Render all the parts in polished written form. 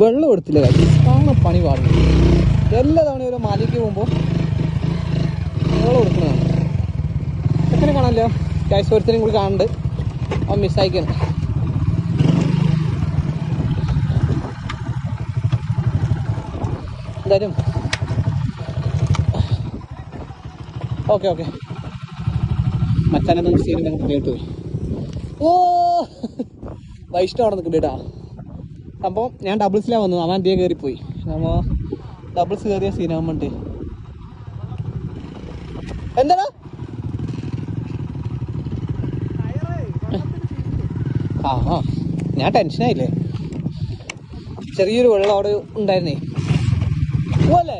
വെള്ളം എടുത്തില്ല കാര്യം ആണ് പണി പാടുന്നത്. എല്ലാ തവണയും ഒരു മലയ്ക്ക് പോകുമ്പോൾ വെള്ളം എടുക്കുന്നതാണ്. എങ്ങനെ കാണാമല്ലോ കാഴ്ചവരത്തിനും കൂടി കാണുന്നുണ്ട്. അവൻ മിസ്സായിക്കാണ്. എന്തായാലും ഓക്കെ മച്ചാനൊന്നും സീനും കേട്ടു പോയി. ഓ വൈഷ്ണവ് അവിടെ നിൽക്കുന്നുണ്ട് കേട്ടാ. സംഭവം ഞാൻ ഡബിൾസിലാണ് വന്നത്, അവൻ അധികം കയറിപ്പോയി. നമ്മൾ ഡബിൾസ് കയറിയ സീനാകുമ്പോണ്ട് എന്താടാ ആ ഞാൻ ടെൻഷനായില്ലേ. ചെറിയൊരു വെള്ളം അവിടെ ഉണ്ടായിരുന്നേ. പോവല്ലേ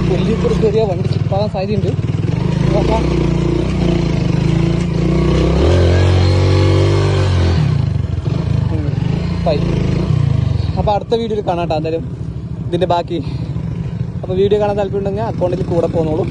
പുല്ലിപ്പുറ കയറിയ വണ്ടി ചിപ്പാകാൻ സാധ്യതയുണ്ട്. നോക്കാം. അപ്പോൾ അടുത്ത വീഡിയോയിൽ കാണാം കേട്ടോ എന്തായാലും ഇതിൻ്റെ ബാക്കി. അപ്പോൾ വീഡിയോ കാണാൻ താല്പര്യമുണ്ടെങ്കിൽ അക്കൗണ്ടിൽ കൂടെ പോന്നോളൂ.